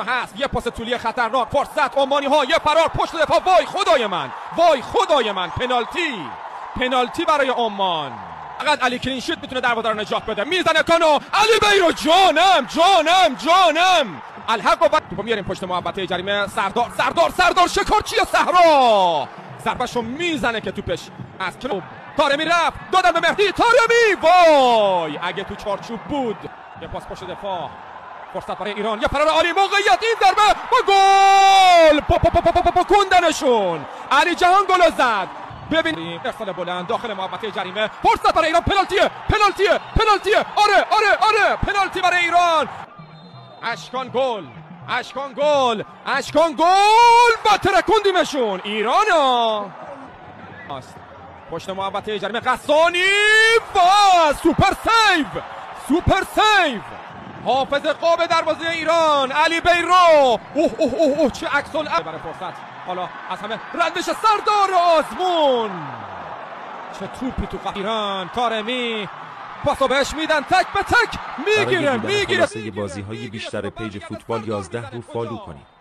هست یه پاس طولی خطرناک، فرصت عمانی ها، یه فرار پشت دفاع، وای خدای من، وای خدای من، پنالتی برای عمان. فقط علی کلینشیت میتونه دروازه رو نجات بده. میزنه کانو، علی بیرو، جانم الحق و توپو میاریم پشت محوطه جریمه. سردار شکارچی صحرا ضربهشو میزنه که توپش از کلوب. طارمی رفت، دادن به مهدی طارمی، وای اگه تو چارچوب بود. یه پاس پشت دفاع، فرصت برای ایران، یه فرار عالی، موقعیت، این ضربه و گل. کندنشون، علی جهان گل زد. ببین ارسال بلند داخل محوطه جریمه، فرصت برای ایران، پنالتیه. آره پنالتی برای ایران. اشکان گل با ترکوندیمشون. ایرانا پشت محوطه جریمه، قسانی و سوپر سیو حافظ قاب دروازه ایران، علی بیرو. اوه چه عکس العمل برای فرصت. حالا از همه رندش سردار آزمون، چه توپی تو ایران. طارمی پاسو بهش میدن، تک به تک میگیره. بازی های بیشتر پیج فوتبال 11 رو فالو کنید.